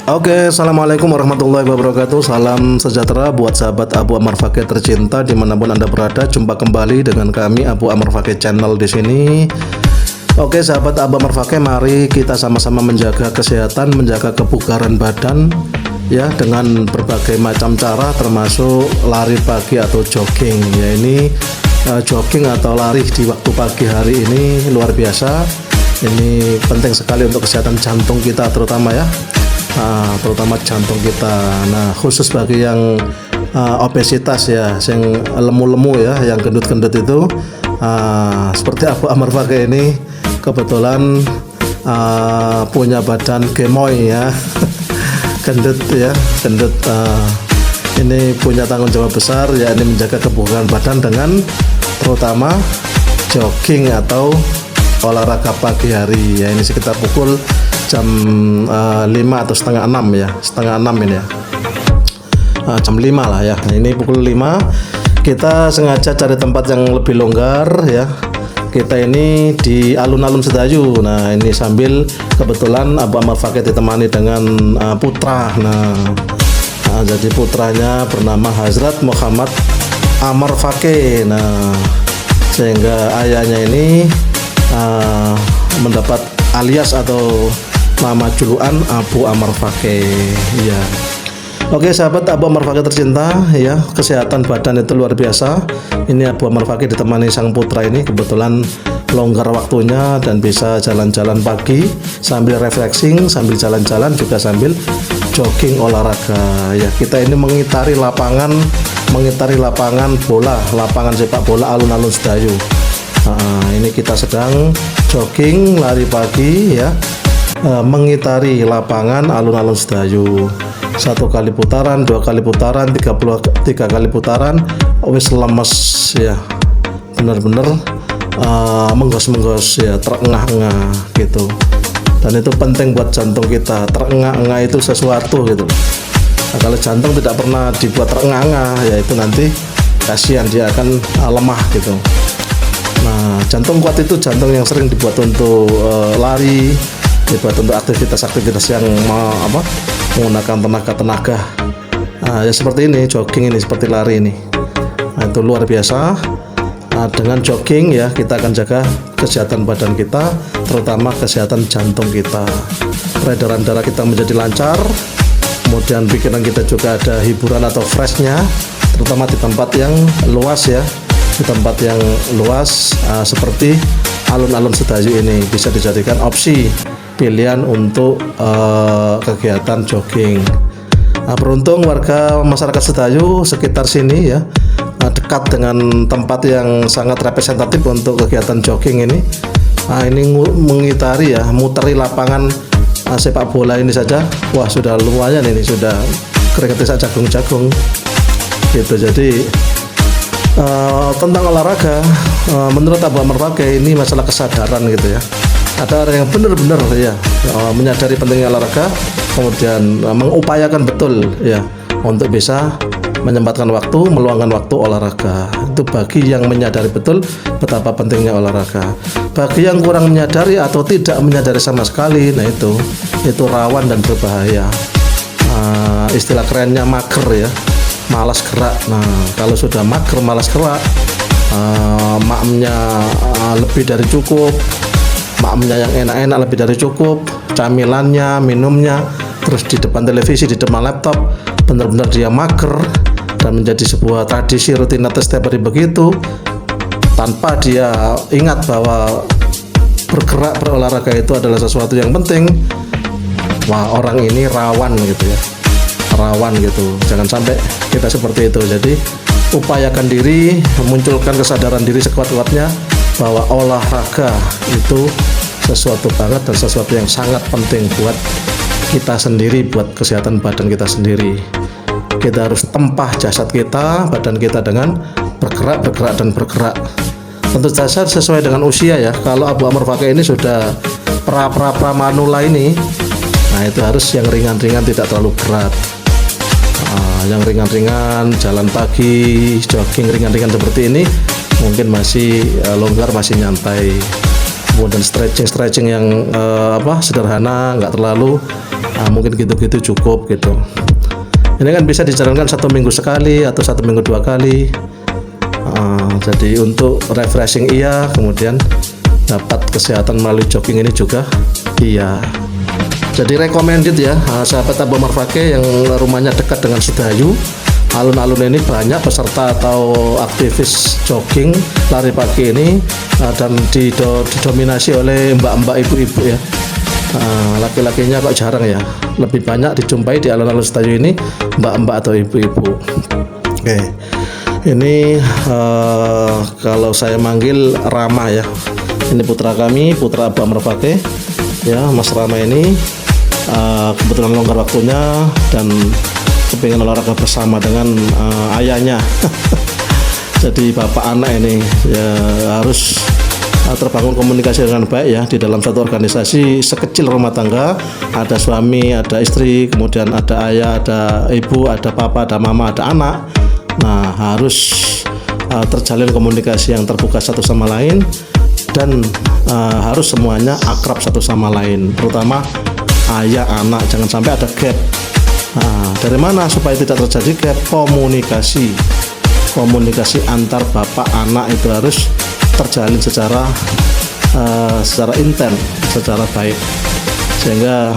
Oke, assalamualaikum warahmatullahi wabarakatuh. Salam sejahtera buat sahabat Abu Ammar Fakih tercinta dimanapun anda berada. Jumpa kembali dengan kami Abu Ammar Fakih Channel di sini. Oke, sahabat Abu Ammar Fakih, mari kita sama-sama menjaga kesehatan, menjaga kebugaran badan, ya, dengan berbagai macam cara, termasuk lari pagi atau jogging. Ya, ini jogging atau lari di waktu pagi hari ini luar biasa. Ini penting sekali untuk kesehatan jantung kita terutama, ya. Terutama jantung kita. Nah, khusus bagi yang obesitas, ya, yang lemu-lemu, ya, yang gendut-gendut itu, seperti Abu Ammar Fakih ini kebetulan punya badan gemoy, ya. Gendut, ya, gendut. Ini punya tanggung jawab besar, ya, ini menjaga kebugaran badan dengan terutama jogging atau olahraga pagi hari, ya. Ini sekitar pukul jam 5 atau setengah 6, ya, setengah 6 ini, ya, jam 5 lah, ya. Ini pukul 5 kita sengaja cari tempat yang lebih longgar, ya. Kita ini di alun-alun Sedayu. Nah, ini sambil kebetulan Abu Ammar Fakih ditemani dengan putra. Nah, jadi putranya bernama Hazrat Muhammad Ammar Fakih. Nah, sehingga ayahnya ini mendapat alias atau nama julukan Abu Ammar Fakih, ya. Oke, sahabat Abu Ammar Fakih tercinta, ya, kesehatan badan itu luar biasa. Ini Abu Ammar Fakih ditemani sang putra ini, kebetulan longgar waktunya dan bisa jalan-jalan pagi sambil refreshing, sambil jalan-jalan juga sambil jogging olahraga, ya. Kita ini mengitari lapangan bola, lapangan sepak bola alun-alun Sedayu. Ini kita sedang jogging lari pagi, ya, mengitari lapangan alun-alun Sedayu. 1 kali putaran, 2 kali putaran, 33 kali putaran, wis lemes, ya, bener-bener menggos-menggos, ya, terengah-engah gitu. Dan itu penting buat jantung kita. Terengah-engah itu sesuatu gitu. Nah, kalau jantung tidak pernah dibuat terengah-engah, ya itu nanti kasihan, dia akan lemah gitu. Nah, jantung kuat itu jantung yang sering dibuat untuk lari, dibuat untuk aktivitas-aktivitas yang menggunakan tenaga. Ya seperti ini, jogging ini, seperti lari ini. Nah, itu luar biasa. Dengan jogging, ya, kita akan jaga kesehatan badan kita, terutama kesehatan jantung kita. Peredaran darah kita menjadi lancar, kemudian pikiran kita juga ada hiburan atau freshnya, terutama di tempat yang luas, ya. Di tempat yang luas seperti alun-alun Sedayu ini bisa dijadikan opsi pilihan untuk kegiatan jogging. Beruntung warga masyarakat Sedayu sekitar sini, ya, dekat dengan tempat yang sangat representatif untuk kegiatan jogging ini. Ini mengitari, ya, muteri lapangan sepak bola ini saja, wah, sudah lumayan ini, sudah keringetnya jagung-jagung gitu. Jadi tentang olahraga, menurut Abu Ammar Fakih ini masalah kesadaran gitu, ya. Ada orang yang benar-benar, ya, menyadari pentingnya olahraga, kemudian mengupayakan betul, ya, untuk bisa menyempatkan waktu, meluangkan waktu olahraga. Itu bagi yang menyadari betul betapa pentingnya olahraga. Bagi yang kurang menyadari atau tidak menyadari sama sekali, nah itu rawan dan berbahaya. Istilah kerennya mager, ya, malas gerak. Nah, kalau sudah mager, malas gerak, maknya lebih dari cukup, maknya yang enak-enak lebih dari cukup, camilannya, minumnya, terus di depan televisi, di depan laptop, benar-benar dia mager dan menjadi sebuah tradisi rutinitas setiap hari begitu, tanpa dia ingat bahwa bergerak, berolahraga itu adalah sesuatu yang penting. Wah, orang ini rawan gitu, ya, rawan gitu. Jangan sampai kita seperti itu. Jadi upayakan diri, memunculkan kesadaran diri sekuat-kuatnya bahwa olahraga itu sesuatu banget dan sesuatu yang sangat penting buat kita sendiri, buat kesehatan badan kita sendiri. Kita harus tempah jasad kita, badan kita dengan bergerak dan bergerak. Tentu saja sesuai dengan usia, ya. Kalau Abu Ammar Fakih ini sudah pra-manula ini, nah itu harus yang ringan-ringan, tidak terlalu berat. Yang ringan-ringan, jalan pagi, jogging ringan-ringan seperti ini, mungkin masih longgar, masih nyantai. kemudian stretching yang sederhana, nggak terlalu, mungkin gitu-gitu cukup gitu. Ini kan bisa dijalankan 1 minggu sekali atau 1 minggu 2 kali. Jadi untuk refreshing iya, kemudian dapat kesehatan melalui jogging ini juga iya. Jadi recommended ya, sahabat Abu Omar Fakih yang rumahnya dekat dengan Sedayu. Alun-alun ini banyak peserta atau aktivis jogging lari pagi ini, dan didominasi oleh mbak-mbak, ibu-ibu ya. Laki-lakinya kok jarang ya, lebih banyak dijumpai di alun-alun Sedayu ini mbak-mbak atau ibu-ibu. Oke, ini kalau saya manggil Rama ya, ini putra kami, putra Abu Omar Fakih ya. Mas Rama ini kebetulan longgar waktunya dan kepingin olahraga bersama dengan ayahnya. Jadi bapak anak ini ya harus terbangun komunikasi dengan baik ya di dalam satu organisasi sekecil rumah tangga. Ada suami, ada istri, kemudian ada ayah, ada ibu, ada papa, ada mama, ada anak. Nah, harus terjalin komunikasi yang terbuka satu sama lain, dan harus semuanya akrab satu sama lain, terutama ayah anak. Jangan sampai ada gap. Dari mana supaya tidak terjadi gap? Komunikasi antar bapak anak itu harus terjalin secara intens, secara baik, sehingga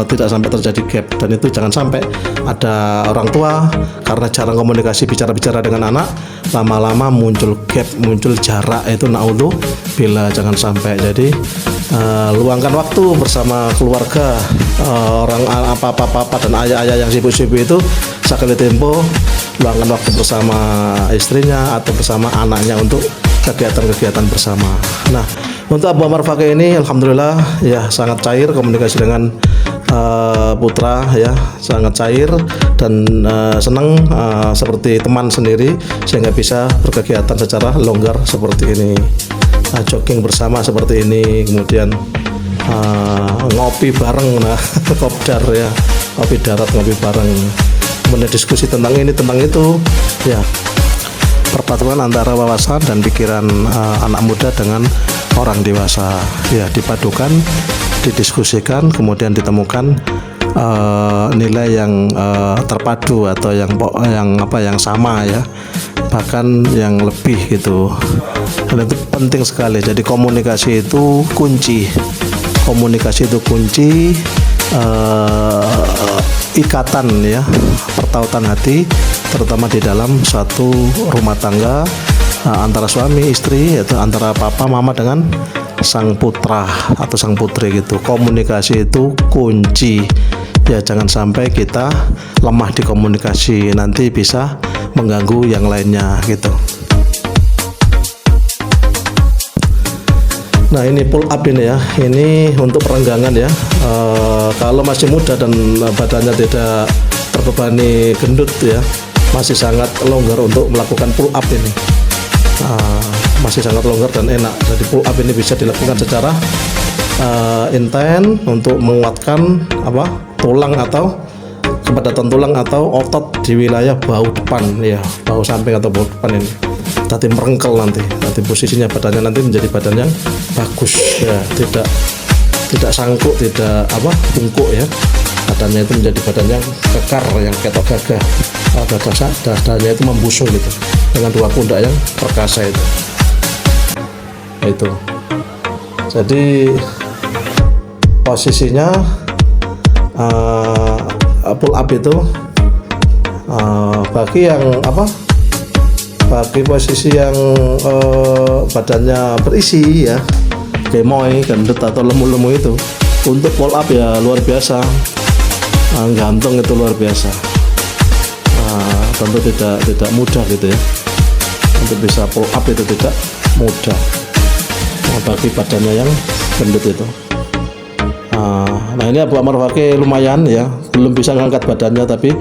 tidak sampai terjadi gap. Dan itu jangan sampai ada orang tua karena jarang komunikasi, bicara-bicara dengan anak, lama-lama muncul gap, muncul jarak. Itu naudzubillah, jangan sampai. Jadi luangkan waktu bersama keluarga, orang papa dan ayah-ayah yang sibuk-sibuk itu sekali tempo luangkan waktu bersama istrinya atau bersama anaknya untuk kegiatan-kegiatan bersama. Nah, untuk Abu Omar Fakih ini alhamdulillah ya sangat cair komunikasi dengan putra ya, sangat cair dan senang seperti teman sendiri, sehingga bisa berkegiatan secara longgar seperti ini. Jogging bersama seperti ini, kemudian ngopi bareng, kopdar ya, kopi darat, ngopi bareng, kemudian diskusi tentang ini tentang itu ya. Perpaduan antara wawasan dan pikiran anak muda dengan orang dewasa ya, dipadukan, didiskusikan, kemudian ditemukan nilai yang terpadu atau yang sama ya, bahkan yang lebih gitu. Dan itu penting sekali. Jadi komunikasi itu kunci, ikatan ya, pertautan hati, terutama di dalam suatu rumah tangga antara suami istri, yaitu antara papa mama dengan sang putra atau sang putri gitu. Komunikasi itu kunci ya, jangan sampai kita lemah di komunikasi, nanti bisa mengganggu yang lainnya gitu. Nah, ini pull up ini ya, ini untuk perenggangan ya. Kalau masih muda dan badannya tidak terbebani gendut ya, masih sangat longgar untuk melakukan pull up ini. Masih sangat longgar dan enak. Jadi pull up ini bisa dilakukan secara intens untuk menguatkan tulang atau kepadatan tulang atau otot di wilayah bahu depan ya, bahu samping atau bahu depan ini. Nanti merengkel, nanti posisinya badannya nanti menjadi badan yang bagus ya, tidak sangkuk, tidak bungkuk ya. Badannya itu menjadi badan yang kekar, yang ketok gagah. Dadanya itu membusung gitu, dengan 2 pundak yang perkasa itu. Itu. Jadi posisinya pull up itu bagi yang bagi posisi yang badannya berisi ya, gemoy, gendut atau lemu-lemu itu, untuk pull up ya luar biasa, gantung itu luar biasa. Tentu tidak mudah gitu ya, untuk bisa pull up itu tidak mudah bagi badannya yang gendut itu. Nah, ini Abu Omar Fakih lumayan ya, belum bisa ngangkat badannya, tapi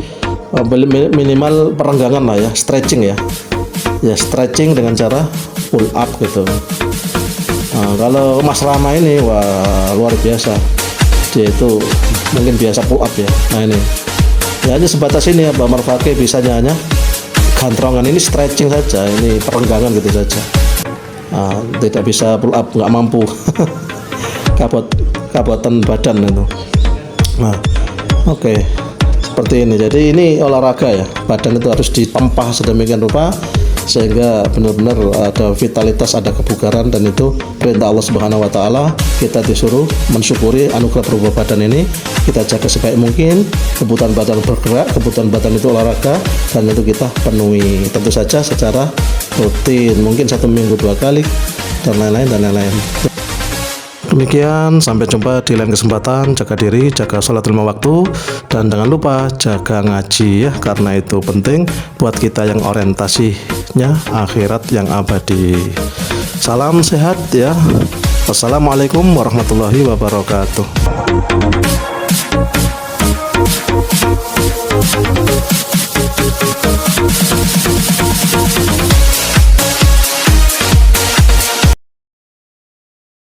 minimal perenggangan lah ya, stretching ya, stretching dengan cara pull up gitu. Kalau Mas Rama ini wah luar biasa, dia itu mungkin biasa pull up ya. Nah, ini ya hanya sebatas ini ya, Abu Omar Fakih bisanya hanya gantrongan, ini stretching saja, ini perenggangan gitu saja. tidak bisa pull up, nggak mampu. Kabuatan badan itu. Nah, oke. Seperti ini. Jadi ini olahraga ya. Badan itu harus ditempah sedemikian rupa sehingga benar-benar ada vitalitas, ada kebugaran, dan itu perintah Allah Subhanahu wa taala. Kita disuruh mensyukuri anugerah berupa badan ini, kita jaga sebaik mungkin. Kebutuhan badan bergerak, kebutuhan badan itu olahraga, dan itu kita penuhi. Tentu saja secara rutin, mungkin 1 minggu 2 kali dan lain-lain. Demikian, sampai jumpa di lain kesempatan. Jaga diri, jaga sholat 5 waktu, dan jangan lupa jaga ngaji ya, karena itu penting buat kita yang orientasinya akhirat yang abadi. Salam sehat ya. Wassalamualaikum warahmatullahi wabarakatuh.